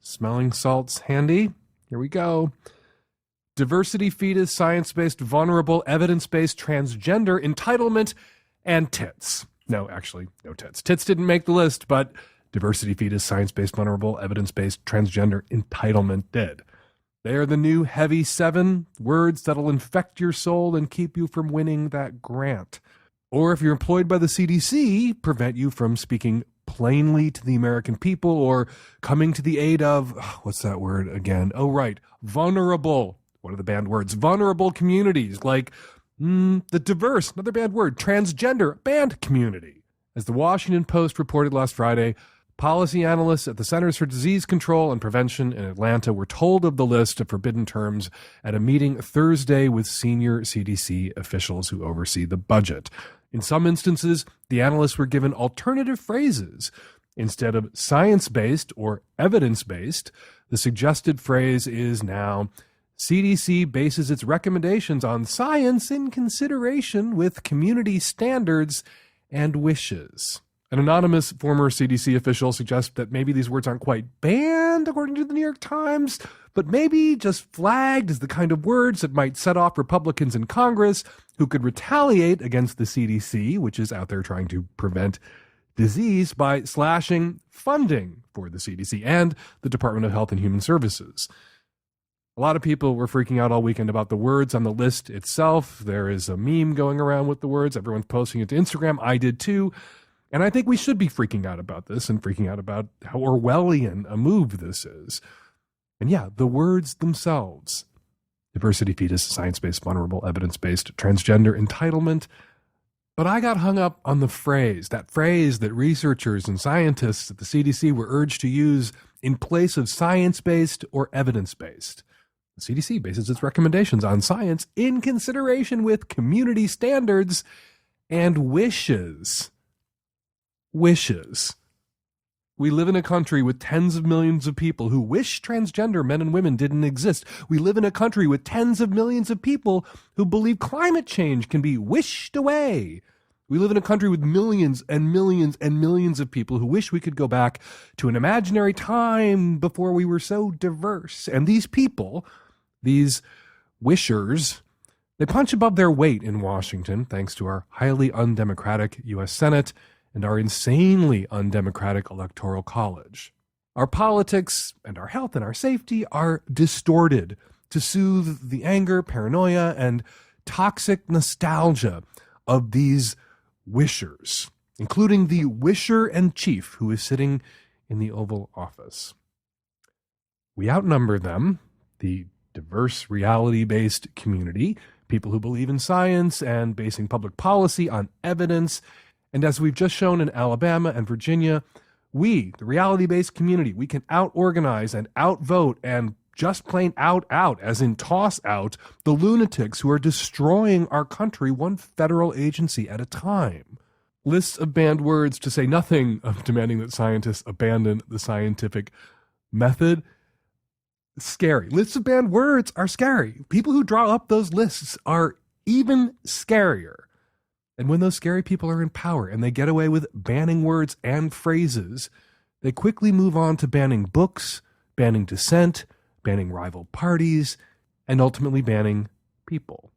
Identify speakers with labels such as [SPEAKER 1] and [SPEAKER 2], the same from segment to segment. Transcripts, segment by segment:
[SPEAKER 1] Smelling salts handy? Here we go. Diversity, fetus, science-based, vulnerable, evidence-based, transgender, entitlement, and tits. No, actually, no tits. Tits didn't make the list, but diversity, fetus, science-based, vulnerable, evidence-based, transgender, entitlement did. They are the new heavy 7 words that'll infect your soul and keep you from winning that grant. Or if you're employed by the CDC, prevent you from speaking plainly to the American people or coming to the aid of, what's that word again? Oh, right, vulnerable. What are the banned words? Vulnerable communities like the diverse, another banned word, transgender, banned community. As the Washington Post reported last Friday, policy analysts at the Centers for Disease Control and Prevention in Atlanta were told of the list of forbidden terms at a meeting Thursday with senior CDC officials who oversee the budget. In some instances, the analysts were given alternative phrases. Instead of science-based or evidence-based, the suggested phrase is now, CDC bases its recommendations on science in consideration with community standards and wishes. An anonymous former CDC official suggests that maybe these words aren't quite banned, according to the New York Times, but maybe just flagged as the kind of words that might set off Republicans in Congress who could retaliate against the CDC, which is out there trying to prevent disease, by slashing funding for the CDC and the Department of Health and Human Services. A lot of people were freaking out all weekend about the words on the list itself. There is a meme going around with the words. Everyone's posting it to Instagram. I did too. And I think we should be freaking out about this and freaking out about how Orwellian a move this is. And yeah, the words themselves, diversity, fetus, science-based, vulnerable, evidence-based, transgender, entitlement. But I got hung up on the phrase that researchers and scientists at the CDC were urged to use in place of science-based or evidence-based. The CDC bases its recommendations on science in consideration with community standards and wishes. Wishes. We live in a country with tens of millions of people who wish transgender men and women didn't exist. We live in a country with tens of millions of people who believe climate change can be wished away. We live in a country with millions and millions and millions of people who wish we could go back to an imaginary time before we were so diverse. And these people, these wishers, they punch above their weight in Washington, thanks to our highly undemocratic U.S. Senate and our insanely undemocratic Electoral College. Our politics and our health and our safety are distorted to soothe the anger, paranoia, and toxic nostalgia of these wishers, including the wisher-in-chief who is sitting in the Oval Office. We outnumber them, the diverse reality-based community, people who believe in science and basing public policy on evidence. And as we've just shown in Alabama and Virginia, we, the reality-based community, we can out-organize and outvote and just plain out, as in toss out, the lunatics who are destroying our country one federal agency at a time. Lists of banned words, to say nothing of demanding that scientists abandon the scientific method. Scary. Lists of banned words are scary. People who draw up those lists are even scarier. And when those scary people are in power and they get away with banning words and phrases, they quickly move on to banning books, banning dissent, banning rival parties, and ultimately banning people.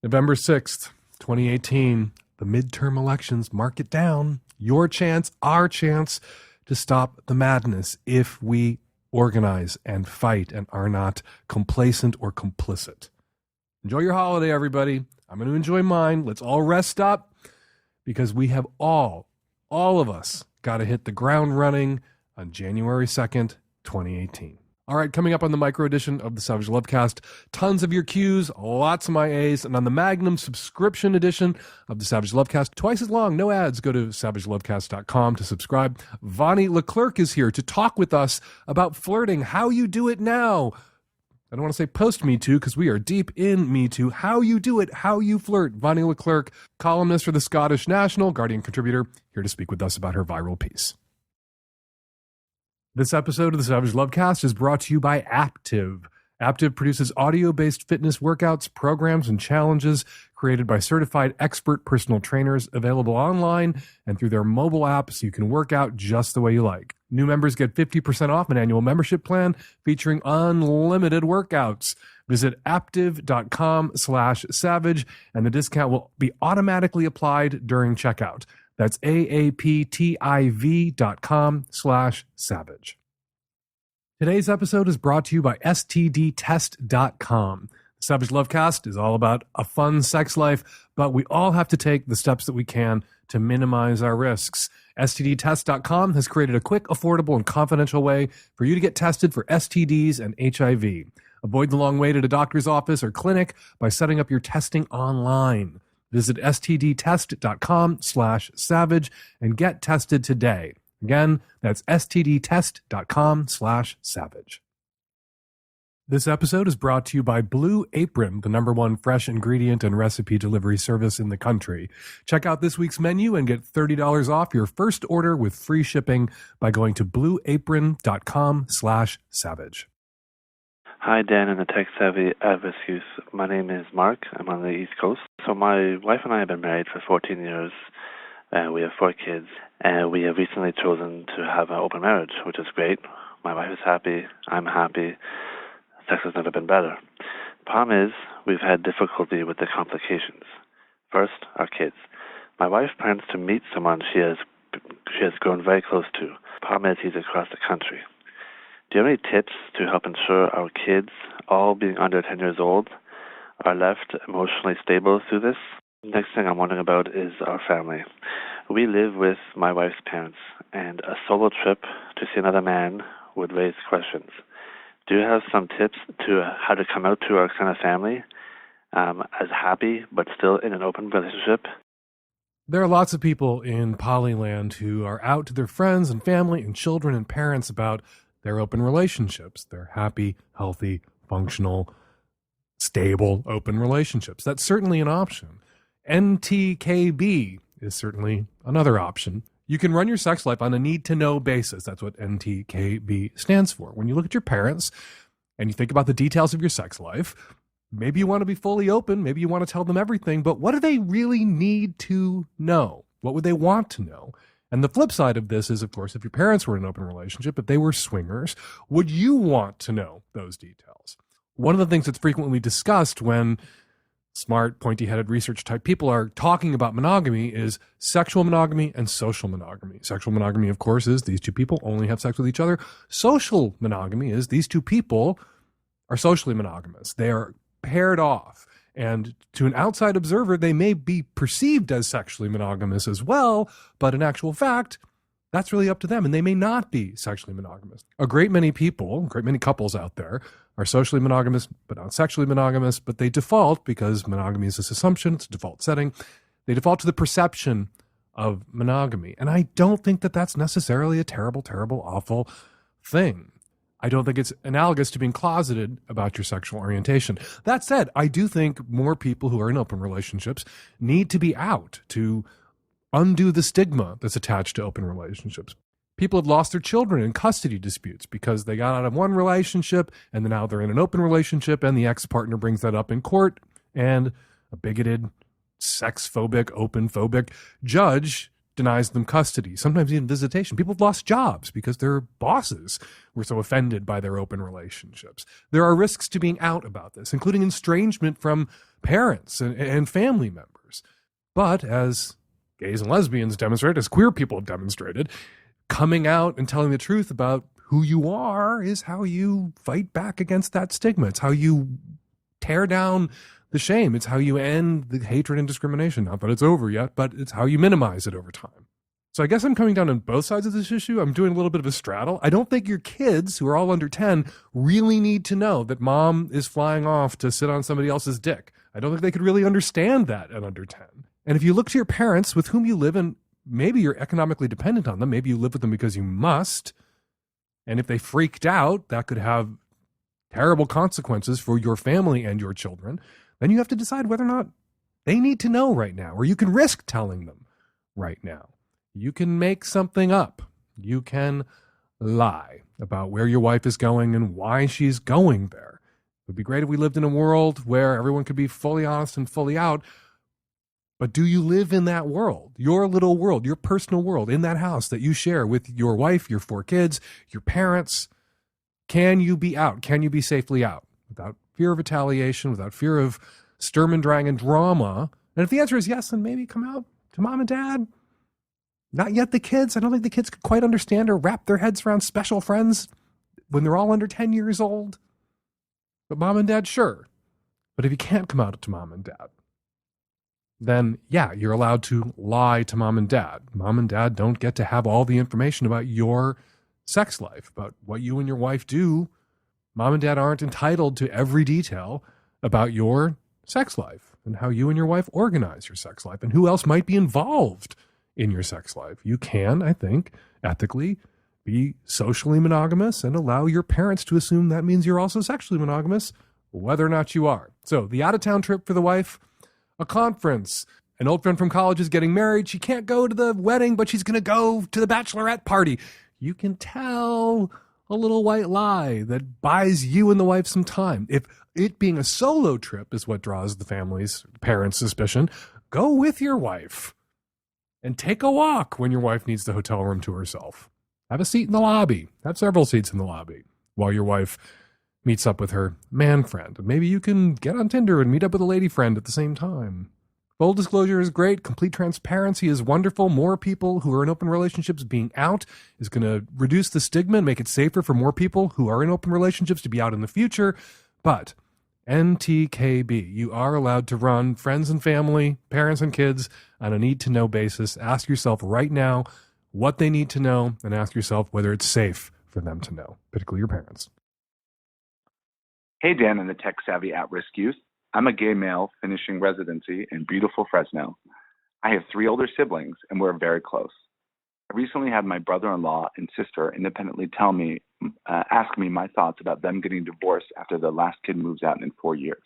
[SPEAKER 1] November 6th, 2018, the midterm elections, mark it down. Your chance, our chance to stop the madness if we organize and fight and are not complacent or complicit. Enjoy your holiday, everybody. I'm going to enjoy mine. Let's all rest up because we have all of us, got to hit the ground running on January 2nd, 2018. All right, coming up on the micro edition of the Savage Lovecast, tons of your Qs, lots of my As, and on the Magnum subscription edition of the Savage Lovecast, twice as long, no ads. Go to savagelovecast.com to subscribe. Vonny Leclerc is here to talk with us about flirting, how you do it now. I don't want to say post-Me Too because we are deep in Me Too. How you do it, how you flirt. Vonny Leclerc, columnist for the Scottish National, Guardian contributor, here to speak with us about her viral piece. This episode of the Savage Lovecast is brought to you by Active. Aptiv produces audio-based fitness workouts, programs, and challenges created by certified expert personal trainers, available online and through their mobile app, so you can work out just the way you like. New members get 50% off an annual membership plan featuring unlimited workouts. Visit aptiv.com/savage, and the discount will be automatically applied during checkout. That's aaptiv.com/savage. Today's episode is brought to you by stdtest.com. The Savage Lovecast is all about a fun sex life, but we all have to take the steps that we can to minimize our risks. stdtest.com has created a quick, affordable, and confidential way for you to get tested for STDs and HIV. Avoid the long wait at a doctor's office or clinic by setting up your testing online. Visit stdtest.com/savage and get tested today. Again, that's stdtest.com/savage. This episode is brought to you by Blue Apron, the #1 fresh ingredient and recipe delivery service in the country. Check out this week's menu and get $30 off your first order with free shipping by going to blueapron.com/savage.
[SPEAKER 2] Hi, Dan and the tech-savvy advocates. My name is Mark. I'm on the East Coast. So my wife and I have been married for 14 years. We have 4 kids, and we have recently chosen to have an open marriage, which is great. My wife is happy. I'm happy. Sex has never been better. Problem is, we've had difficulty with the complications. First, our kids. My wife plans to meet someone she has grown very close to. Problem is, he's across the country. Do you have any tips to help ensure our kids, all being under 10 years old, are left emotionally stable through this? Next thing I'm wondering about is our family. We live with my wife's parents, and a solo trip to see another man would raise questions. Do you have some tips to how to come out to our kind of family as happy but still in an open relationship?
[SPEAKER 1] There are lots of people in Polyland who are out to their friends and family and children and parents about their open relationships. They're happy, healthy, functional, stable, open relationships. That's certainly an option. NTKB is certainly another option. You can run your sex life on a need-to-know basis. That's what NTKB stands for. When you look at your parents and you think about the details of your sex life, maybe you want to be fully open, maybe you want to tell them everything, but what do they really need to know? What would they want to know? And the flip side of this is, of course, if your parents were in an open relationship, if they were swingers, would you want to know those details? One of the things that's frequently discussed when smart, pointy-headed research-type people are talking about monogamy is sexual monogamy and social monogamy. Sexual monogamy, of course, is these two people only have sex with each other. Social monogamy is these two people are socially monogamous. They are paired off. And to an outside observer, they may be perceived as sexually monogamous as well, but in actual fact, that's really up to them, and they may not be sexually monogamous. A great many couples out there are socially monogamous, but not sexually monogamous, but they default, because monogamy is this assumption, it's a default setting, they default to the perception of monogamy. And I don't think that that's necessarily a terrible, terrible, awful thing. I don't think it's analogous to being closeted about your sexual orientation. That said, I do think more people who are in open relationships need to be out to undo the stigma that's attached to open relationships. People have lost their children in custody disputes because they got out of one relationship and then now they're in an open relationship, and the ex-partner brings that up in court, and a bigoted, sex-phobic, open-phobic judge denies them custody, sometimes even visitation. People have lost jobs because their bosses were so offended by their open relationships. There are risks to being out about this, including estrangement from parents and family members. But as gays and lesbians demonstrate, as queer people have demonstrated, coming out and telling the truth about who you are is how you fight back against that stigma. It's how you tear down the shame. It's how you end the hatred and discrimination. Not that it's over yet, but it's how you minimize it over time. So I guess I'm coming down on both sides of this issue. I'm doing a little bit of a straddle. I don't think your kids, who are all under 10, really need to know that mom is flying off to sit on somebody else's dick. I don't think they could really understand that at under 10. And if you look to your parents with whom you live, and maybe you're economically dependent on them, maybe you live with them because you must, and if they freaked out, that could have terrible consequences for your family and your children, then you have to decide whether or not they need to know right now, or you can risk telling them right now. You can make something up. You can lie about where your wife is going and why she's going there. It would be great if we lived in a world where everyone could be fully honest and fully out. But do you live in that world, your little world, your personal world, in that house that you share with your wife, your 4 kids, your parents? Can you be out? Can you be safely out without fear of retaliation, without fear of Sturm und Drang and drama? And if the answer is yes, then maybe come out to mom and dad. Not yet the kids. I don't think the kids could quite understand or wrap their heads around special friends when they're all under 10 years old. But mom and dad, sure. But if you can't come out to mom and dad, then yeah, you're allowed to lie to mom and dad. Mom and dad don't get to have all the information about your sex life, about what you and your wife do. Mom and dad aren't entitled to every detail about your sex life and how you and your wife organize your sex life and who else might be involved in your sex life. You can, I think, ethically be socially monogamous and allow your parents to assume that means you're also sexually monogamous, whether or not you are. So the out-of-town trip for the wife, a conference, an old friend from college is getting married. She can't go to the wedding, but she's going to go to the bachelorette party. You can tell a little white lie that buys you and the wife some time. If it being a solo trip is what draws the family's parents' suspicion, go with your wife and take a walk when your wife needs the hotel room to herself. Have a seat in the lobby. Have several seats in the lobby while your wife meets up with her man friend. Maybe you can get on Tinder and meet up with a lady friend at the same time. Full disclosure is great. Complete transparency is wonderful. More people who are in open relationships being out is going to reduce the stigma and make it safer for more people who are in open relationships to be out in the future. But NTKB, you are allowed to run friends and family, parents and kids on a need-to-know basis. Ask yourself right now what they need to know and ask yourself whether it's safe for them to know, particularly your parents.
[SPEAKER 3] Hey, Dan and the tech-savvy at-risk youth. I'm a gay male finishing residency in beautiful Fresno. I have 3 older siblings, and we're very close. I recently had my brother-in-law and sister independently ask me my thoughts about them getting divorced after the last kid moves out in 4 years.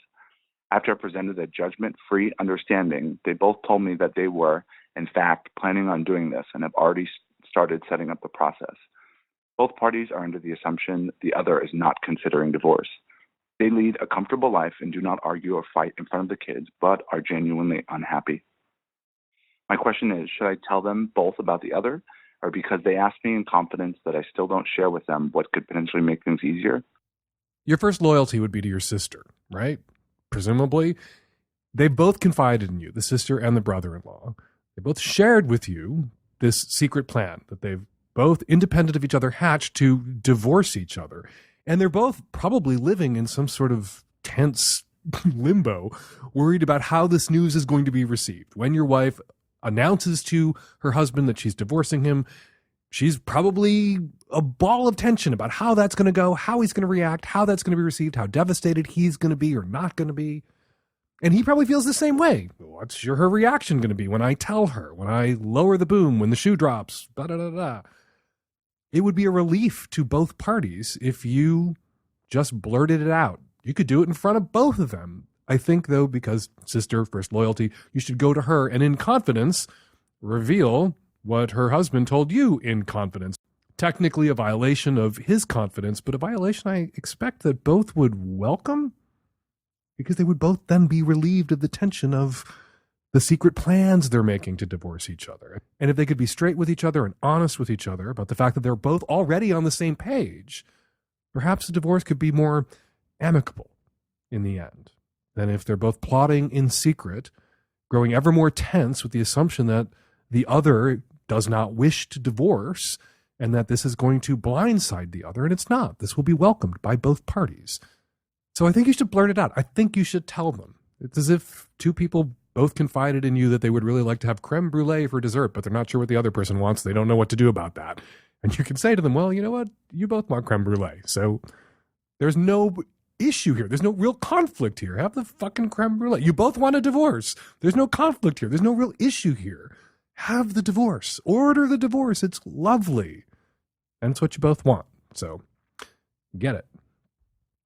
[SPEAKER 3] After I presented a judgment-free understanding, they both told me that they were, in fact, planning on doing this and have already started setting up the process. Both parties are under the assumption the other is not considering divorce. They lead a comfortable life and do not argue or fight in front of the kids, but are genuinely unhappy. My question is, should I tell them both about the other, or because they asked me in confidence that I still don't share with them what could potentially make things easier?
[SPEAKER 1] Your first loyalty would be to your sister, right? Presumably. They both confided in you, the sister and the brother-in-law. They both shared with you this secret plan that they've both, independent of each other, hatched to divorce each other. And they're both probably living in some sort of tense limbo, worried about how this news is going to be received. When your wife announces to her husband that she's divorcing him, she's probably a ball of tension about how that's going to go, how he's going to react, how that's going to be received, how devastated he's going to be or not going to be. And he probably feels the same way. What's her reaction going to be when I tell her, when I lower the boom, when the shoe drops, da-da-da-da. It would be a relief to both parties if you just blurted it out. You could do it in front of both of them. I think, though, because sister, first loyalty, you should go to her and in confidence reveal what her husband told you in confidence. Technically a violation of his confidence, but a violation I expect that both would welcome, because they would both then be relieved of the tension of the secret plans they're making to divorce each other. And if they could be straight with each other and honest with each other about the fact that they're both already on the same page, perhaps the divorce could be more amicable in the end than if they're both plotting in secret, growing ever more tense with the assumption that the other does not wish to divorce and that this is going to blindside the other. And it's not. This will be welcomed by both parties. So I think you should blurt it out. I think you should tell them. It's as if two people both confided in you that they would really like to have creme brulee for dessert, but they're not sure what the other person wants. They don't know what to do about that. And you can say to them, well, you know what? You both want creme brulee. So there's no issue here. There's no real conflict here. Have the fucking creme brulee. You both want a divorce. There's no conflict here. There's no real issue here. Have the divorce. Order the divorce. It's lovely. And it's what you both want. So get it.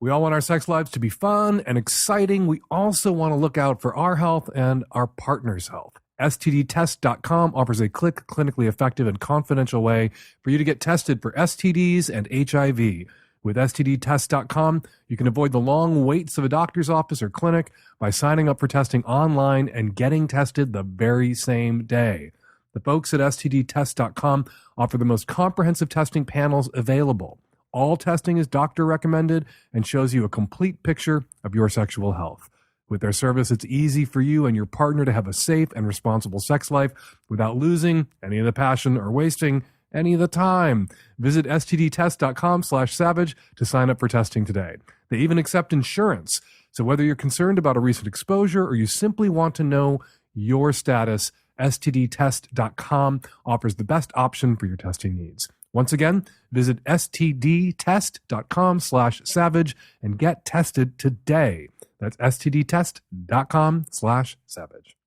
[SPEAKER 1] We all want our sex lives to be fun and exciting. We also want to look out for our health and our partner's health. STDtest.com offers a clinically effective and confidential way for you to get tested for STDs and HIV. With STDtest.com, you can avoid the long waits of a doctor's office or clinic by signing up for testing online and getting tested the very same day. The folks at STDtest.com offer the most comprehensive testing panels available. All testing is doctor recommended and shows you a complete picture of your sexual health. With their service, it's easy for you and your partner to have a safe and responsible sex life without losing any of the passion or wasting any of the time. Visit stdtest.com/savage to sign up for testing today. They even accept insurance. So whether you're concerned about a recent exposure or you simply want to know your status, stdtest.com offers the best option for your testing needs. Once again, visit stdtest.com/savage and get tested today. That's stdtest.com/savage.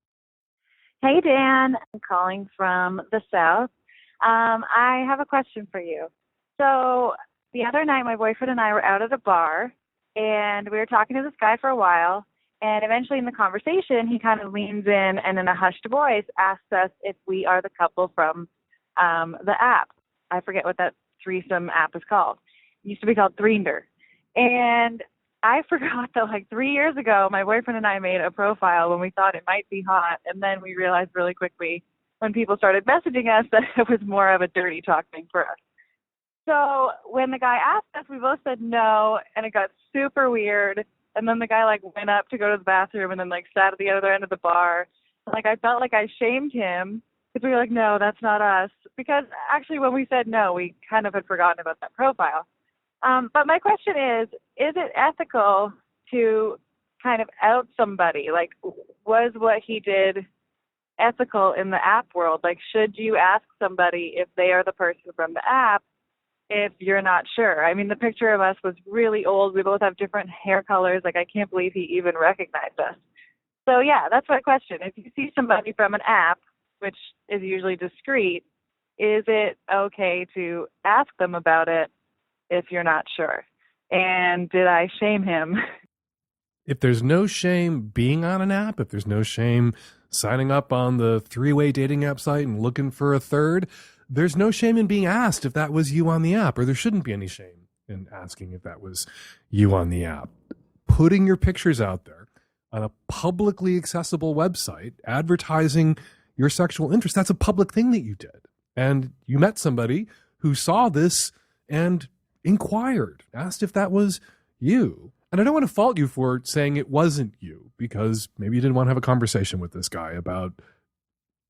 [SPEAKER 4] Hey, Dan. I'm calling from the South. I have a question for you. So the other night, my boyfriend and I were out at a bar, and we were talking to this guy for a while, and eventually in the conversation, he kind of leans in and in a hushed voice asks us if we are the couple from the app. I forget what that threesome app is called. It used to be called Threender. And I forgot that like 3 years ago, my boyfriend and I made a profile when we thought it might be hot. And then we realized really quickly when people started messaging us that it was more of a dirty talk thing for us. So when the guy asked us, we both said no, and it got super weird. And then the guy like went up to go to the bathroom and then like sat at the other end of the bar. And, like I felt like I shamed him because we were like, no, that's not us. Because actually when we said no, we kind of had forgotten about that profile. But my question is it ethical to kind of out somebody? Like, was what he did ethical in the app world? Like, should you ask somebody if they are the person from the app if you're not sure? I mean, the picture of us was really old. We both have different hair colors. Like, I can't believe he even recognized us. So, yeah, that's my question. If you see somebody from an app, which is usually discreet, is it okay to ask them about it if you're not sure? And did I shame him?
[SPEAKER 1] If there's no shame being on an app, if there's no shame signing up on the three-way dating app site and looking for a third, there's no shame in being asked if that was you on the app, or there shouldn't be any shame in asking if that was you on the app. Putting your pictures out there on a publicly accessible website, advertising your sexual interest, that's a public thing that you did. And you met somebody who saw this and inquired, asked if that was you. And I don't want to fault you for saying it wasn't you, because maybe you didn't want to have a conversation with this guy about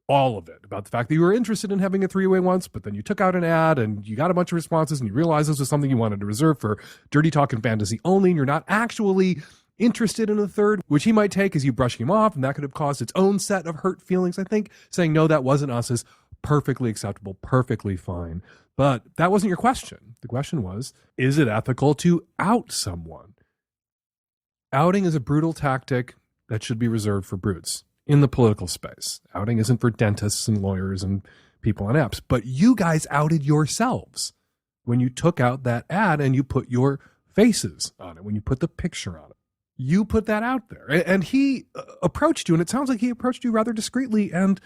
[SPEAKER 1] all of it, about the fact that you were interested in having a three-way once, but then you took out an ad and you got a bunch of responses and you realized this was something you wanted to reserve for dirty talk and fantasy only, and you're not actually interested in a third, which he might take as you brushing him off, and that could have caused its own set of hurt feelings. I think saying, no, that wasn't us is perfectly acceptable, perfectly fine. But that wasn't your question. The question was, is it ethical to out someone? Outing is a brutal tactic that should be reserved for brutes in the political space. Outing isn't for dentists and lawyers and people on apps. But you guys outed yourselves when you took out that ad and you put your faces on it, when you put the picture on it. You put that out there. And he approached you, and it sounds like he approached you rather discreetly and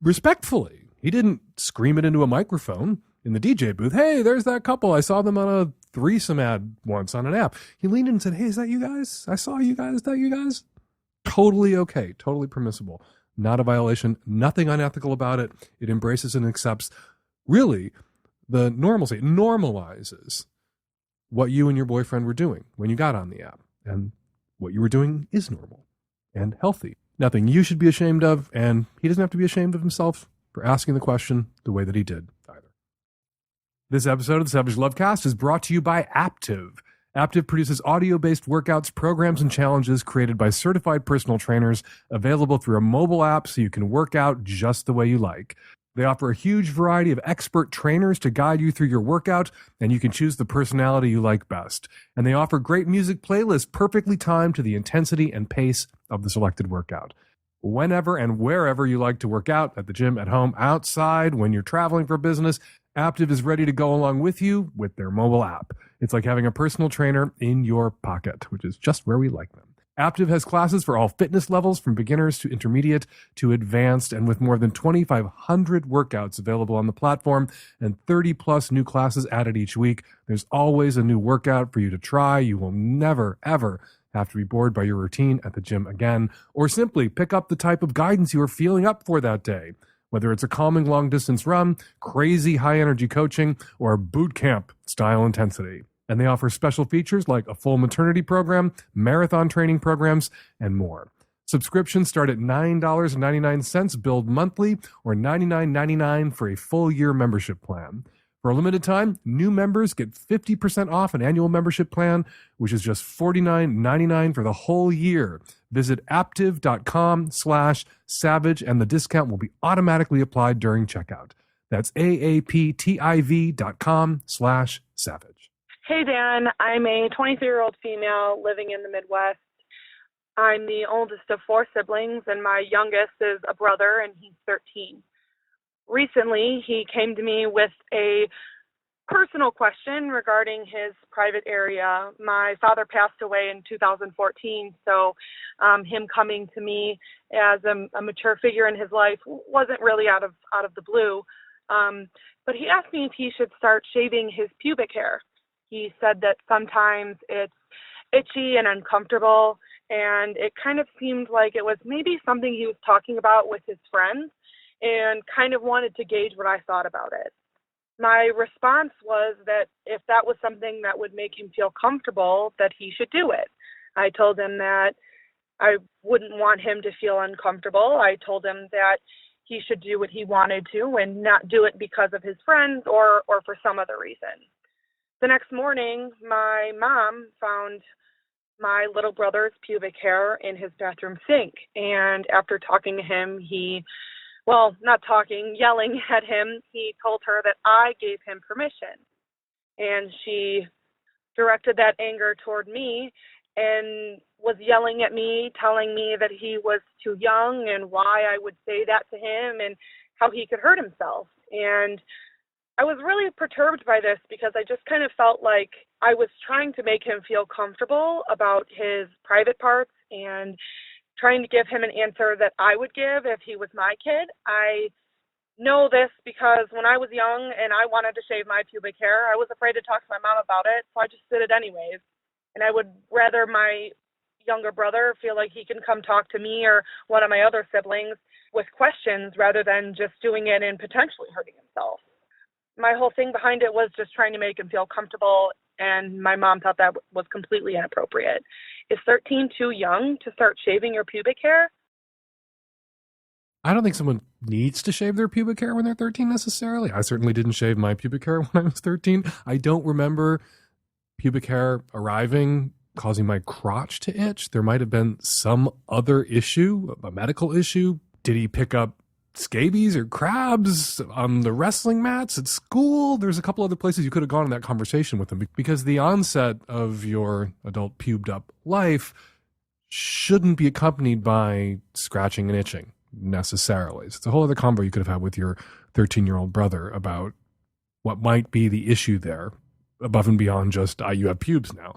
[SPEAKER 1] respectfully. He didn't scream it into a microphone in the DJ booth. Hey, there's that couple. I saw them on a threesome ad once on an app. He leaned in and said, hey, is that you guys? I saw you guys. Is that you guys? Totally okay. Totally permissible. Not a violation. Nothing unethical about it. It embraces and accepts really the normalcy. It normalizes what you and your boyfriend were doing when you got on the app. And what you were doing is normal and healthy. Nothing you should be ashamed of, and he doesn't have to be ashamed of himself for asking the question the way that he did either. This episode of the Savage Lovecast is brought to you by Aptiv. Aptiv produces audio-based workouts, programs, and challenges created by certified personal trainers, available through a mobile app so you can work out just the way you like. They offer a huge variety of expert trainers to guide you through your workout, and you can choose the personality you like best. And they offer great music playlists perfectly timed to the intensity and pace of the selected workout. Whenever and wherever you like to work out, at the gym, at home, outside, when you're traveling for business, Aptiv is ready to go along with you with their mobile app. It's like having a personal trainer in your pocket, which is just where we like them. Aptiv has classes for all fitness levels, from beginners to intermediate to advanced, and with more than 2,500 workouts available on the platform and 30 plus new classes added each week, there's always a new workout for you to try. You will never, ever have to be bored by your routine at the gym again, or simply pick up the type of guidance you are feeling up for that day. Whether it's a calming long-distance run, crazy high-energy coaching, or boot camp style intensity. And they offer special features like a full maternity program, marathon training programs, and more. Subscriptions start at $9.99 billed monthly, or $99.99 for a full year membership plan. For a limited time, new members get 50% off an annual membership plan, which is just $49.99 for the whole year. Visit aptiv.com/savage, and the discount will be automatically applied during checkout. That's aaptiv.com/savage.
[SPEAKER 5] Hey, Dan. I'm a 23-year-old female living in the Midwest. I'm the oldest of 4 siblings, and my youngest is a brother, and he's 13. Recently, he came to me with a personal question regarding his private area. My father passed away in 2014, so him coming to me as a mature figure in his life wasn't really out of the blue. But he asked me if he should start shaving his pubic hair. He said that sometimes it's itchy and uncomfortable, and it kind of seemed like it was maybe something he was talking about with his friends, and kind of wanted to gauge what I thought about it. My response was that if that was something that would make him feel comfortable, that he should do it. I told him that I wouldn't want him to feel uncomfortable. I told him that he should do what he wanted to and not do it because of his friends or for some other reason. The next morning, my mom found my little brother's pubic hair in his bathroom sink. And after talking to him, yelling at him, he told her that I gave him permission. And she directed that anger toward me and was yelling at me, telling me that he was too young and why I would say that to him and how he could hurt himself. And I was really perturbed by this because I just kind of felt like I was trying to make him feel comfortable about his private parts and trying to give him an answer that I would give if he was my kid. I know this because when I was young and I wanted to shave my pubic hair, I was afraid to talk to my mom about it, so I just did it anyways. And I would rather my younger brother feel like he can come talk to me or one of my other siblings with questions rather than just doing it and potentially hurting himself. My whole thing behind it was just trying to make him feel comfortable, and my mom thought that was completely inappropriate. Is 13 too young to start shaving your pubic hair?
[SPEAKER 1] I don't think someone needs to shave their pubic hair when they're 13 necessarily. I certainly didn't shave my pubic hair when I was 13. I don't remember pubic hair arriving causing my crotch to itch. There might have been some other issue, a medical issue. Did he pick up scabies or crabs on the wrestling mats at school? There's a couple other places you could have gone in that conversation with him, because the onset of your adult pubed up life shouldn't be accompanied by scratching and itching necessarily. So it's a whole other convo you could have had with your 13-year-old brother about what might be the issue there above and beyond just, you have pubes now.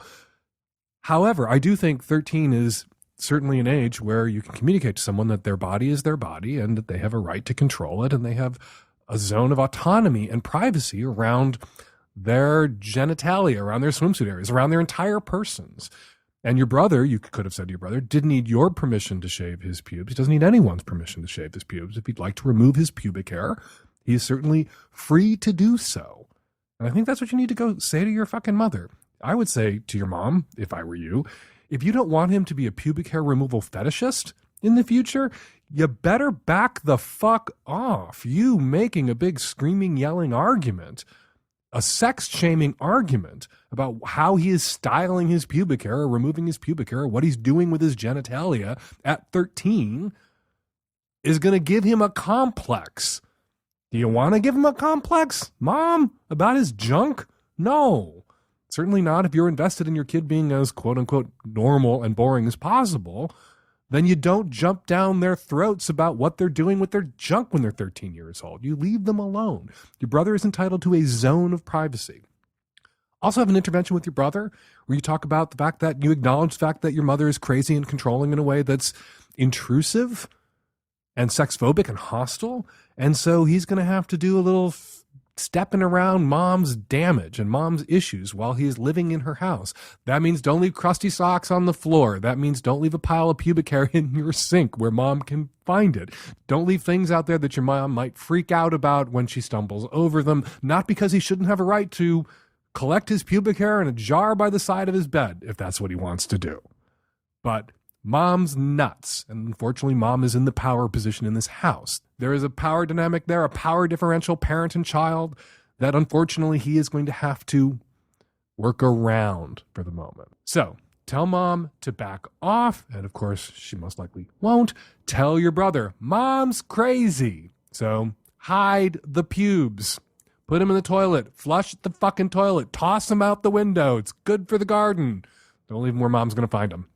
[SPEAKER 1] However, I do think 13 is certainly an age where you can communicate to someone that their body is their body and that they have a right to control it, and they have a zone of autonomy and privacy around their genitalia, around their swimsuit areas, around their entire persons. And your brother, you could have said to your brother, didn't need your permission to shave his pubes. He doesn't need anyone's permission to shave his pubes. If he'd like to remove his pubic hair, he is certainly free to do so. And I think that's what you need to go say to your fucking mother. I would say to your mom, if I were you, if you don't want him to be a pubic hair removal fetishist in the future, you better back the fuck off. You making a big screaming, yelling argument, a sex-shaming argument about how he is styling his pubic hair or removing his pubic hair, or what he's doing with his genitalia at 13 is going to give him a complex. Do you want to give him a complex, Mom, about his junk? No. Certainly not if you're invested in your kid being as quote-unquote normal and boring as possible. Then you don't jump down their throats about what they're doing with their junk when they're 13 years old. You leave them alone. Your brother is entitled to a zone of privacy. Also have an intervention with your brother where you talk about the fact that you acknowledge the fact that your mother is crazy and controlling in a way that's intrusive and sex-phobic and hostile. And so he's going to have to do a little stepping around mom's damage and mom's issues while he's living in her house. That means don't leave crusty socks on the floor. That means don't leave a pile of pubic hair in your sink where mom can find it. Don't leave things out there that your mom might freak out about when she stumbles over them, not because he shouldn't have a right to collect his pubic hair in a jar by the side of his bed, if that's what he wants to do. But mom's nuts, and unfortunately mom is in the power position in this house. There is a power dynamic there, a power differential, parent and child, that unfortunately he is going to have to work around for the moment. So tell mom to back off, and of course she most likely won't. Tell your brother, mom's crazy, so hide the pubes. Put him in the toilet, flush the fucking toilet, toss him out the window. It's good for the garden. Don't leave him where mom's going to find him.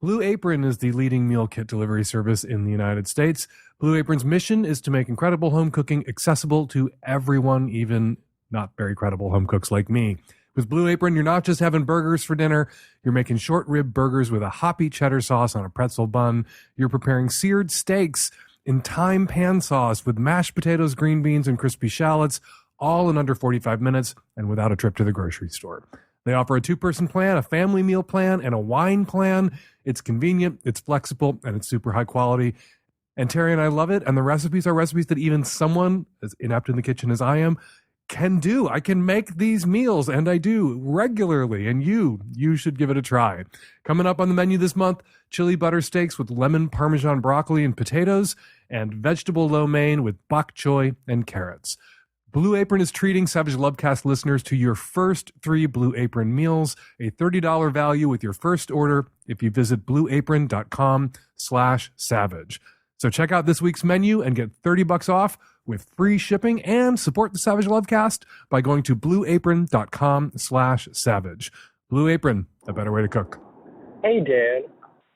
[SPEAKER 1] Blue Apron is the leading meal kit delivery service in the United States. Blue Apron's mission is to make incredible home cooking accessible to everyone, even not very credible home cooks like me. With Blue Apron, you're not just having burgers for dinner. You're making short rib burgers with a hoppy cheddar sauce on a pretzel bun. You're preparing seared steaks in thyme pan sauce with mashed potatoes, green beans, and crispy shallots, all in under 45 minutes and without a trip to the grocery store. They offer a 2-person plan, a family meal plan, and a wine plan. It's convenient, it's flexible, and it's super high quality. And Terry and I love it, and the recipes are recipes that even someone as inept in the kitchen as I am can do. I can make these meals, and I do regularly, and you should give it a try. Coming up on the menu this month, chili butter steaks with lemon parmesan broccoli and potatoes, and vegetable lo mein with bok choy and carrots. Blue Apron is treating Savage Lovecast listeners to your first 3 Blue Apron meals, a $30 value with your first order if you visit blueapron.com/savage. So check out this week's menu and get $30 off with free shipping and support the Savage Lovecast by going to blueapron.com/savage. Blue Apron, a better way to cook.
[SPEAKER 6] Hey, Dan.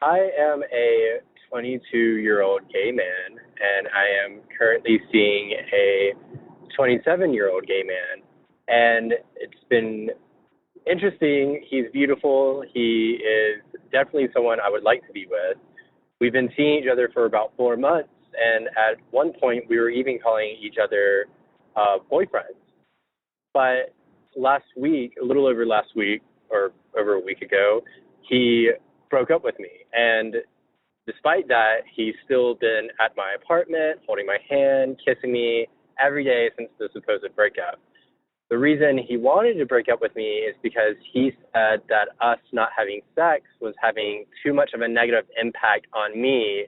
[SPEAKER 6] I am a 22-year-old gay man, and I am currently seeing a 27-year-old gay man, and it's been interesting. He's beautiful. He is definitely someone I would like to be with. We've been seeing each other for about 4 months, and at one point we were even calling each other boyfriends. But last week, a little over last week, or over a week ago, he broke up with me, and despite that, he's still been at my apartment, holding my hand, kissing me, every day since the supposed breakup. The reason he wanted to break up with me is because he said that us not having sex was having too much of a negative impact on me,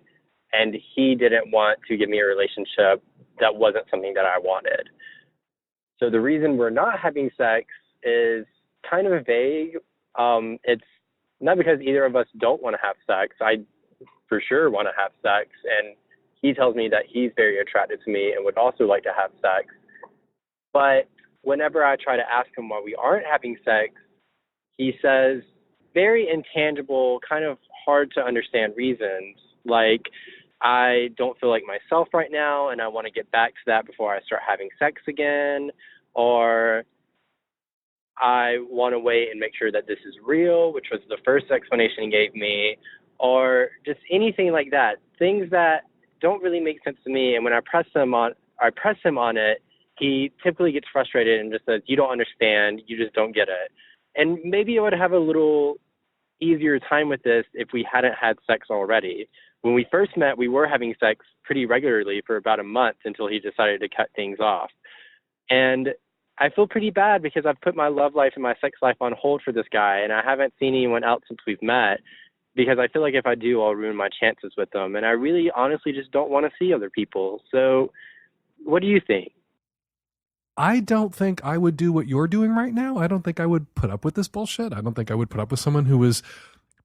[SPEAKER 6] and he didn't want to give me a relationship that wasn't something that I wanted. So the reason we're not having sex is kind of vague. It's not because either of us don't want to have sex. I for sure want to have sex, and he tells me that he's very attracted to me and would also like to have sex. But whenever I try to ask him why we aren't having sex, he says very intangible, kind of hard to understand reasons, like, I don't feel like myself right now and I want to get back to that before I start having sex again, or I want to wait and make sure that this is real, which was the first explanation he gave me, or just anything like that, things that don't really make sense to me. And when I press him on it, he typically gets frustrated and just says, "You don't understand, you just don't get it." And maybe I would have a little easier time with this if we hadn't had sex already. When we first met, we were having sex pretty regularly for about a month until he decided to cut things off. And I feel pretty bad because I've put my love life and my sex life on hold for this guy, and I haven't seen anyone else since we've met, because I feel like if I do, I'll ruin my chances with them. And I really honestly just don't want to see other people. So what do you think?
[SPEAKER 1] I don't think I would do what you're doing right now. I don't think I would put up with this bullshit. I don't think I would put up with someone who was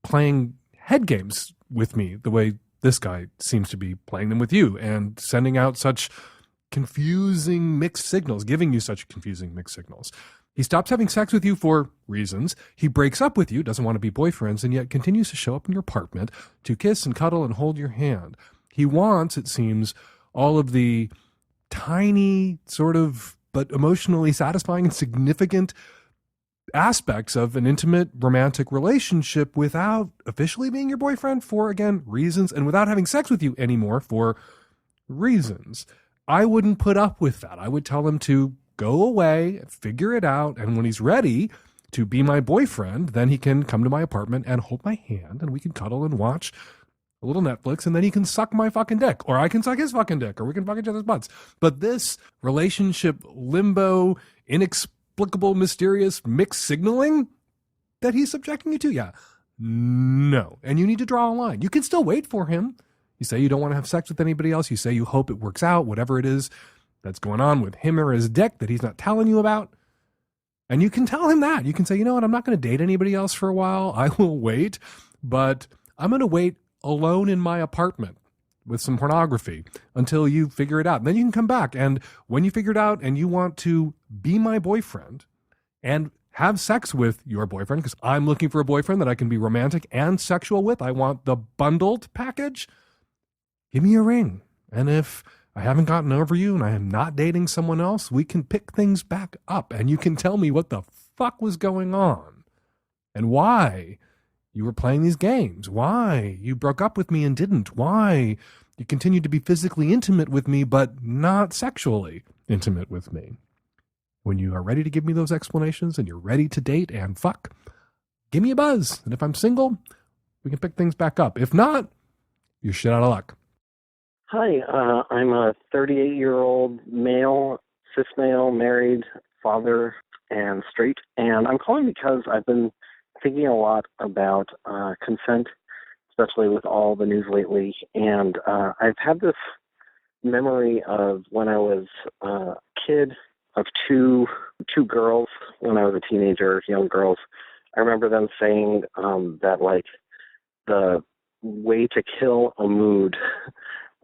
[SPEAKER 1] playing head games with me the way this guy seems to be playing them with you and sending out such confusing mixed signals, giving you such confusing mixed signals. He stops having sex with you for reasons. He breaks up with you, doesn't want to be boyfriends, and yet continues to show up in your apartment to kiss and cuddle and hold your hand. He wants, it seems, all of the tiny sort of but emotionally satisfying and significant aspects of an intimate romantic relationship without officially being your boyfriend for, again, reasons, and without having sex with you anymore for reasons. I wouldn't put up with that. I would tell him to go away, figure it out, and when he's ready to be my boyfriend, then he can come to my apartment and hold my hand, and we can cuddle and watch a little Netflix, and then he can suck my fucking dick, or I can suck his fucking dick, or we can fuck each other's butts. But this relationship limbo, inexplicable, mysterious mixed signaling that he's subjecting you to, yeah, no. And you need to draw a line. You can still wait for him. You say you don't want to have sex with anybody else. You say you hope it works out, whatever it is that's going on with him or his dick that he's not telling you about. And you can tell him that. You can say, you know what, I'm not going to date anybody else for a while. I will wait, but I'm going to wait alone in my apartment with some pornography until you figure it out. And then you can come back. And when you figure it out and you want to be my boyfriend and have sex with your boyfriend, because I'm looking for a boyfriend that I can be romantic and sexual with, I want the bundled package, give me a ring. And if I haven't gotten over you and I am not dating someone else, we can pick things back up and you can tell me what the fuck was going on and why you were playing these games, why you broke up with me and didn't, why you continued to be physically intimate with me but not sexually intimate with me. When you are ready to give me those explanations and you're ready to date and fuck, give me a buzz. And if I'm single, we can pick things back up. If not, you're shit out of luck.
[SPEAKER 7] Hi, I'm a 38-year-old male, cis male, married, father, and straight. And I'm calling because I've been thinking a lot about consent, especially with all the news lately. And I've had this memory of when I was a kid of two girls when I was a teenager, young girls. I remember them saying that, like, the way to kill a mood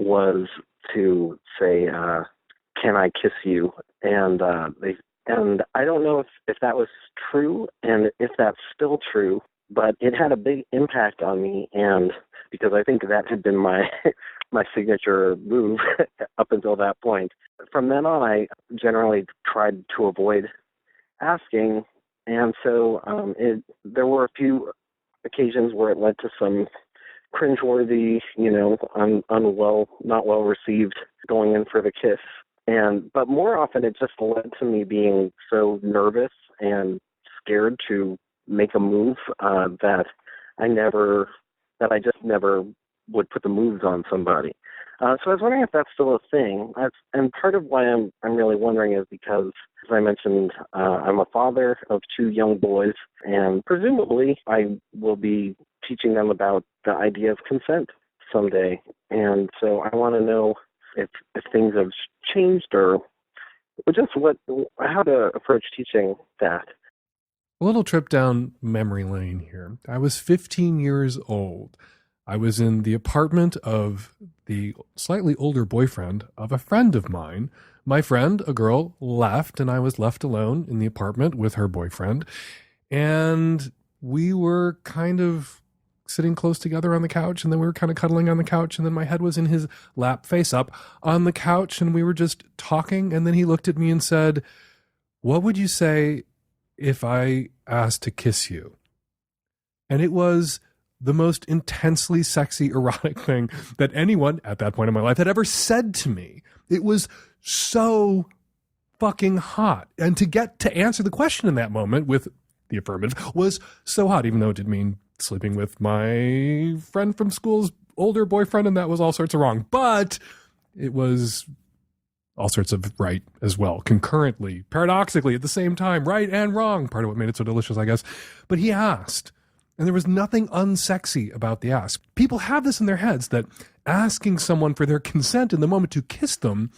[SPEAKER 7] was to say, can I kiss you? And I don't know if that was true and if that's still true, but it had a big impact on me, and because I think that had been my my signature move up until that point. From then on, I generally tried to avoid asking, and so there were a few occasions where it led to some cringeworthy, not well received going in for the kiss. But more often it just led to me being so nervous and scared to make a move that I just never would put the moves on somebody. So I was wondering if that's still a thing. And part of why I'm really wondering is because, as I mentioned, I'm a father of two young boys, and presumably I will be teaching them about the idea of consent someday. And so I want to know if things have changed or just how to approach teaching that.
[SPEAKER 1] A little trip down memory lane here. I was 15 years old. I was in the apartment of the slightly older boyfriend of a friend of mine. My friend, a girl, left, and I was left alone in the apartment with her boyfriend. And we were kind of sitting close together on the couch, and then we were kind of cuddling on the couch, and then my head was in his lap, face up on the couch, and we were just talking. And then he looked at me and said, "What would you say if I asked to kiss you?" And it was the most intensely sexy, erotic thing that anyone at that point in my life had ever said to me. It was so fucking hot. And to get to answer the question in that moment with the affirmative was so hot, even though it did mean sleeping with my friend from school's older boyfriend, and that was all sorts of wrong. But it was all sorts of right as well, concurrently, paradoxically, at the same time, right and wrong. Part of what made it so delicious, I guess. But he asked, and there was nothing unsexy about the ask. People have this in their heads that asking someone for their consent in the moment to kiss them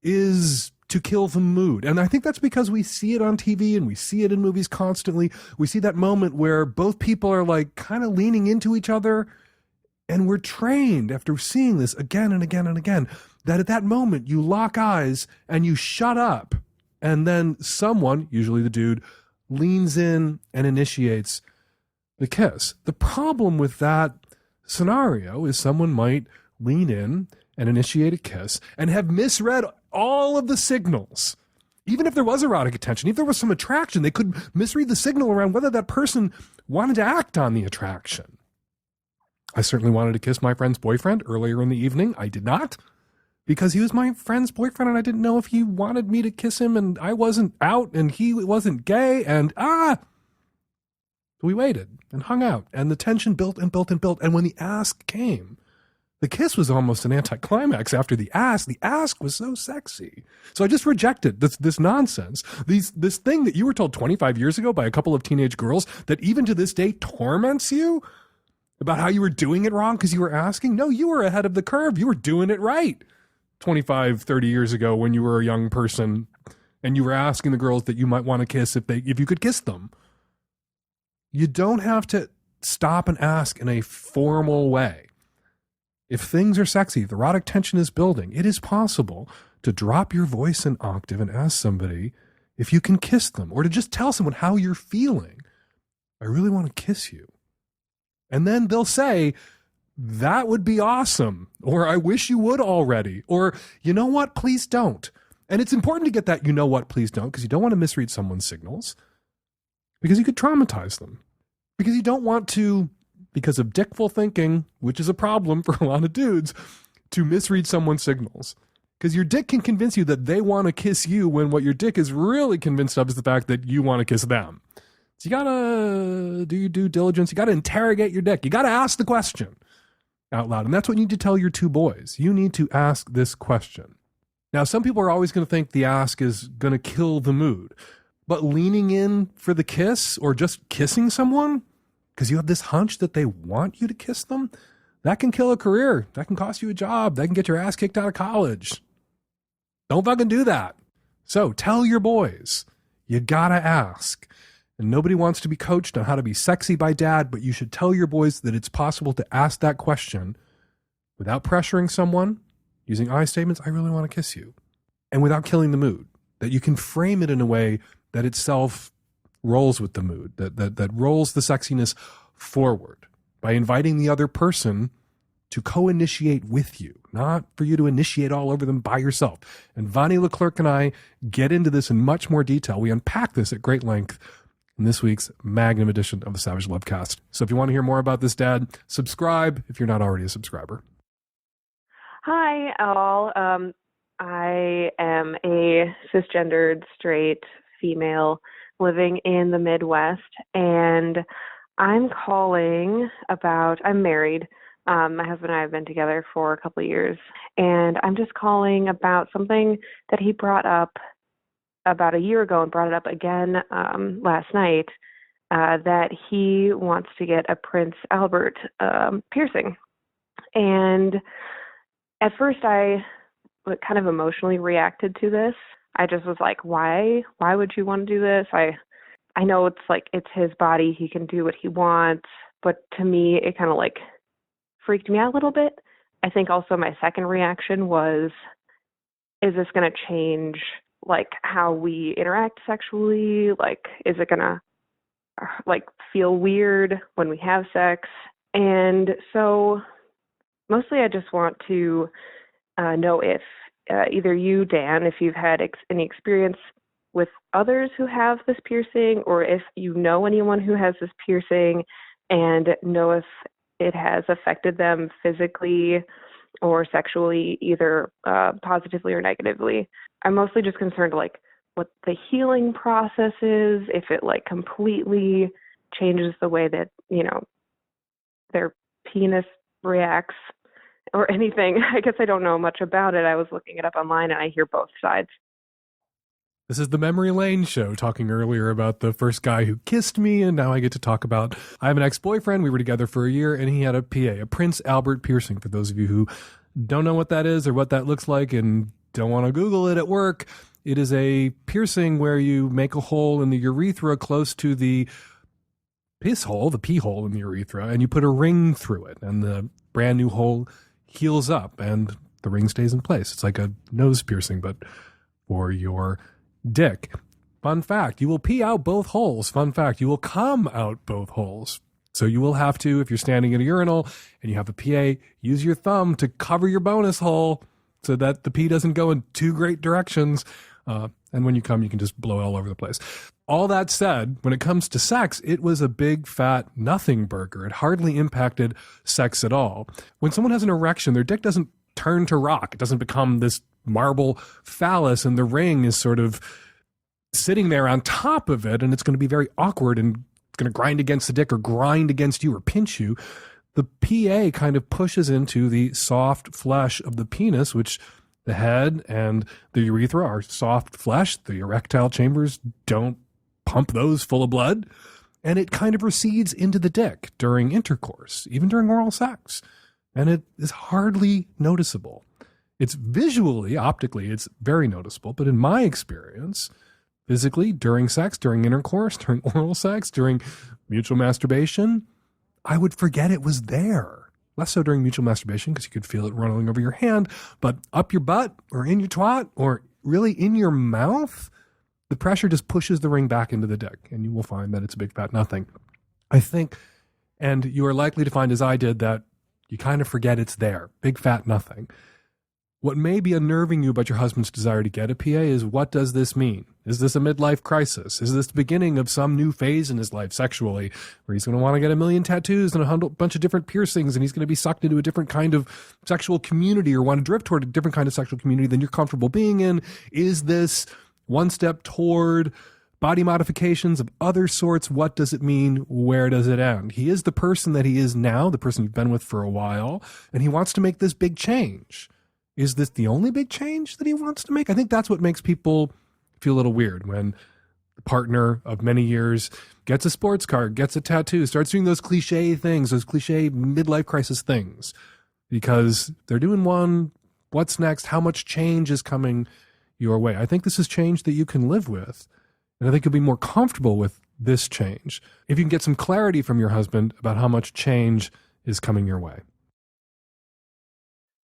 [SPEAKER 1] is to kill the mood. And I think that's because we see it on TV and we see it in movies constantly. We see that moment where both people are like kind of leaning into each other, and we're trained after seeing this again and again and again that at that moment you lock eyes and you shut up, and then someone, usually the dude, leans in and initiates the kiss. The problem with that scenario is someone might lean in and initiate a kiss and have misread all of the signals Even if there was erotic attention, if there was some attraction, they could misread the signal around whether that person wanted to act on the attraction. I certainly wanted to kiss my friend's boyfriend earlier in the evening. I did not, because he was my friend's boyfriend and I didn't know if he wanted me to kiss him, and I wasn't out and he wasn't gay, and we waited and hung out, and the tension built and built and built. And when the ask came, the kiss was almost an anticlimax after the ask. The ask was so sexy. So I just rejected this nonsense. This thing that you were told 25 years ago by a couple of teenage girls that even to this day torments you about how you were doing it wrong because you were asking. No, you were ahead of the curve. You were doing it right 25, 30 years ago when you were a young person and you were asking the girls that you might want to kiss if you could kiss them. You don't have to stop and ask in a formal way. If things are sexy, if erotic tension is building, it is possible to drop your voice an octave and ask somebody if you can kiss them, or to just tell someone how you're feeling. I really want to kiss you. And then they'll say, that would be awesome, or I wish you would already, or you know what, please don't. And it's important to get that you know what, please don't, because you don't want to misread someone's signals, because you could traumatize them, because you don't want to, because of dickful thinking, which is a problem for a lot of dudes, to misread someone's signals. Because your dick can convince you that they want to kiss you when what your dick is really convinced of is the fact that you want to kiss them. So you gotta do your due diligence. You gotta interrogate your dick. You gotta ask the question out loud. And that's what you need to tell your two boys. You need to ask this question. Now, some people are always going to think the ask is going to kill the mood. But leaning in for the kiss, or just kissing someone because you have this hunch that they want you to kiss them, that can kill a career. That can cost you a job. That can get your ass kicked out of college. Don't fucking do that. So tell your boys, you gotta ask. And nobody wants to be coached on how to be sexy by dad, but you should tell your boys that it's possible to ask that question without pressuring someone, using I statements, I really want to kiss you, and without killing the mood. That you can frame it in a way that itself rolls with the mood, that rolls the sexiness forward by inviting the other person to co-initiate with you, not for you to initiate all over them by yourself. And Vonny Leclerc and I get into this in much more detail. We unpack this at great length in this week's Magnum edition of the Savage Lovecast. So if you want to hear more about this, Dad, subscribe if you're not already a subscriber.
[SPEAKER 8] Hi, all. I am a cisgendered, straight female living in the Midwest, and I'm calling about, I'm married. My husband and I have been together for a couple of years, and I'm just calling about something that he brought up about a year ago and brought it up again last night, that he wants to get a Prince Albert piercing. And at first I kind of emotionally reacted to this. I just was like, why would you want to do this? I know it's like, it's his body. He can do what he wants. But to me, it kind of like freaked me out a little bit. I think also my second reaction was, is this going to change like how we interact sexually? Like, is it going to like feel weird when we have sex? And so mostly I just want to know if either you, Dan, if you've had any experience with others who have this piercing, or if you know anyone who has this piercing and know if it has affected them physically or sexually, either positively or negatively. I'm mostly just concerned like what the healing process is, if it like completely changes the way that, you know, their penis reacts or anything. I guess I don't know much about it. I was looking it up online and I hear both sides.
[SPEAKER 1] This is the Memory Lane show, talking earlier about the first guy who kissed me, and now I get to talk about, I have an ex-boyfriend, we were together for a year, and he had a PA, a Prince Albert piercing. For those of you who don't know what that is or what that looks like and don't want to Google it at work, it is a piercing where you make a hole in the urethra close to the piss hole, the pee hole in the urethra, and you put a ring through it, and the brand new hole heals up, and the ring stays in place. It's like a nose piercing, but for your dick. Fun fact, you will pee out both holes. Fun fact, you will come out both holes. So you will have to, if you're standing in a urinal and you have a PA, use your thumb to cover your bonus hole so that the pee doesn't go in two great directions. And when you come, you can just blow it all over the place. All that said, when it comes to sex, it was a big, fat nothing burger. It hardly impacted sex at all. When someone has an erection, their dick doesn't turn to rock. It doesn't become this marble phallus, and the ring is sort of sitting there on top of it, and it's going to be very awkward and it's going to grind against the dick or grind against you or pinch you. The PA kind of pushes into the soft flesh of the penis, which the head and the urethra are soft flesh. The erectile chambers don't pump those full of blood. And it kind of recedes into the dick during intercourse, even during oral sex. And it is hardly noticeable. It's visually, optically, it's very noticeable. But in my experience, physically, during sex, during intercourse, during oral sex, during mutual masturbation, I would forget it was there. Less so during mutual masturbation because you could feel it running over your hand, but up your butt or in your twat or really in your mouth, the pressure just pushes the ring back into the dick, and you will find that it's a big fat nothing. I think, and you are likely to find, as I did, that you kind of forget it's there. Big fat nothing. What may be unnerving you about your husband's desire to get a PA is, what does this mean? Is this a midlife crisis? Is this the beginning of some new phase in his life sexually, where he's going to want to get a million tattoos and a bunch of different piercings, and he's going to be sucked into a different kind of sexual community, or want to drift toward a different kind of sexual community than you're comfortable being in? Is this one step toward body modifications of other sorts? What does it mean? Where does it end? He is the person that he is now, the person you've been with for a while, and he wants to make this big change. Is this the only big change that he wants to make? I think that's what makes people feel a little weird when the partner of many years gets a sports car, gets a tattoo, starts doing those cliche things, those cliche midlife crisis things, because they're doing one. What's next? How much change is coming your way? I think this is change that you can live with. And I think you'll be more comfortable with this change if you can get some clarity from your husband about how much change is coming your way.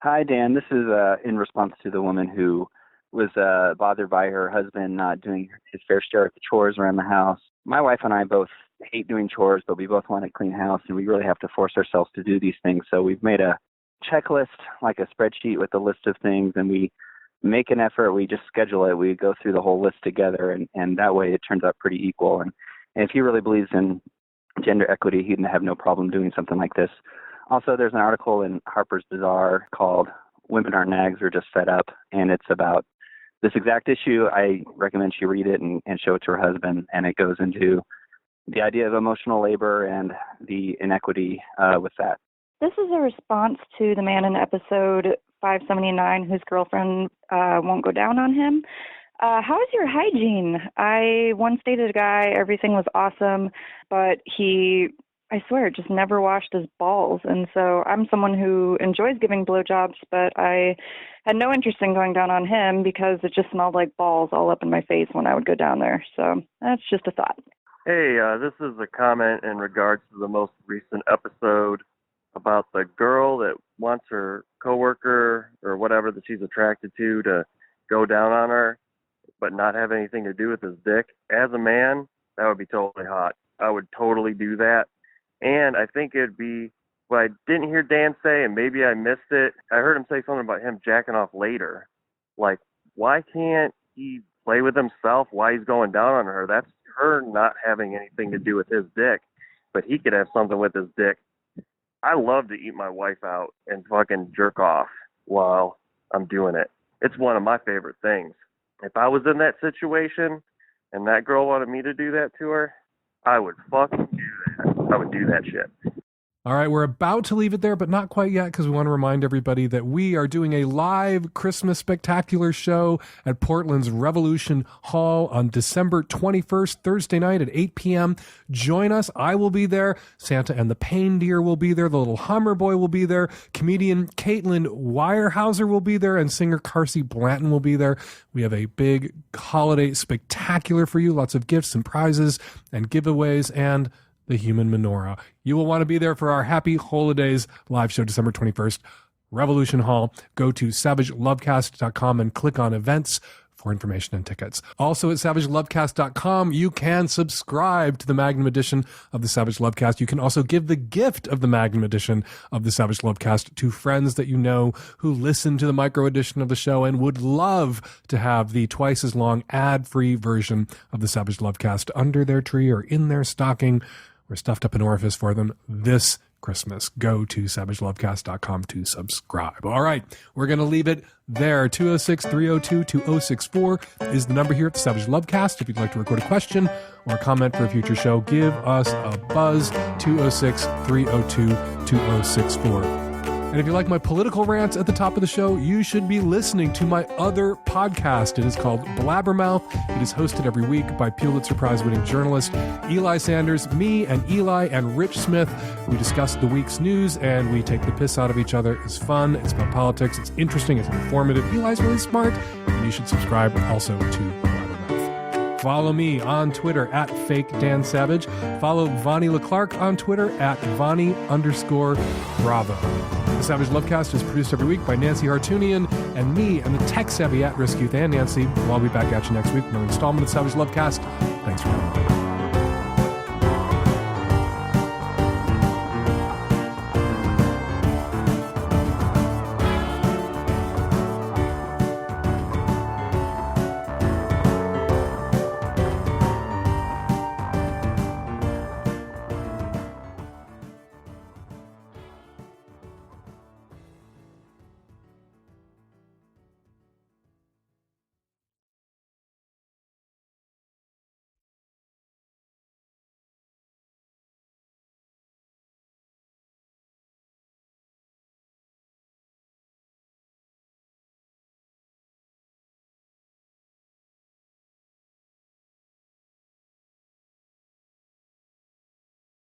[SPEAKER 9] Hi, Dan. This is in response to the woman who was bothered by her husband not doing his fair share of the chores around the house. My wife and I both hate doing chores, but we both want a clean house, and we really have to force ourselves to do these things. So we've made a checklist, like a spreadsheet with a list of things, and we make an effort. We just schedule it. We go through the whole list together, and that way it turns out pretty equal. And if he really believes in gender equity, he'd have no problem doing something like this. Also, there's an article in Harper's Bazaar called Women Aren't Nags, We're Just Fed Up, and it's about this exact issue. I recommend she read it and show it to her husband, and it goes into the idea of emotional labor and the inequity with that.
[SPEAKER 10] This is a response to the man in episode 579 whose girlfriend won't go down on him. How is your hygiene? I once dated a guy, everything was awesome, but he, I swear, just never washed his balls. And so I'm someone who enjoys giving blowjobs, but I had no interest in going down on him because it just smelled like balls all up in my face when I would go down there. So that's just a thought.
[SPEAKER 11] Hey, this is a comment in regards to the most recent episode about the girl that wants her coworker or whatever that she's attracted to go down on her, but not have anything to do with his dick. As a man, that would be totally hot. I would totally do that. And I think it'd be what I didn't hear Dan say, and maybe I missed it. I heard him say something about him jacking off later. Like, why can't he play with himself while he's going down on her? That's her not having anything to do with his dick, but he could have something with his dick. I love to eat my wife out and fucking jerk off while I'm doing it. It's one of my favorite things. If I was in that situation and that girl wanted me to do that to her, I would fucking do that. I would do that shit.
[SPEAKER 1] All right, we're about to leave it there, but not quite yet, because we want to remind everybody that we are doing a live Christmas spectacular show at Portland's Revolution Hall on December 21st, Thursday night at 8 p.m. Join us. I will be there. Santa and the Pain Deer will be there. The Little Hummer Boy will be there. Comedian Caitlin Weyerhaeuser will be there, and singer Carsey Blanton will be there. We have a big holiday spectacular for you. Lots of gifts and prizes and giveaways and the human menorah. You will want to be there for our Happy Holidays live show December 21st, Revolution Hall. Go to savagelovecast.com and click on events for information and tickets. Also at savagelovecast.com, you can subscribe to the Magnum edition of the Savage Lovecast. You can also give the gift of the Magnum edition of the Savage Lovecast to friends that you know who listen to the micro edition of the show and would love to have the twice as long ad-free version of the Savage Lovecast under their tree or in their stocking or stuffed up an orifice for them this Christmas. Go to savagelovecast.com to subscribe. All right, we're going to leave it there. 206-302-2064 is the number here at the Savage Lovecast. If you'd like to record a question or a comment for a future show, give us a buzz. 206-302-2064. And if you like my political rants at the top of the show, you should be listening to my other podcast. It is called Blabbermouth. It is hosted every week by Pulitzer Prize-winning journalist Eli Sanders, me and Eli and Rich Smith. We discuss the week's news and we take the piss out of each other. It's fun. It's about politics. It's interesting. It's informative. Eli's really smart. And you should subscribe also to Blabbermouth. Follow me on Twitter at FakeDanSavage. Follow Vonny Leclerc on Twitter at Vonny_Bravo. The Savage Lovecast is produced every week by Nancy Hartunian and me and the tech-savvy at-risk youth and Nancy. We'll all be back at you next week with another installment of Savage Lovecast. Thanks for having me.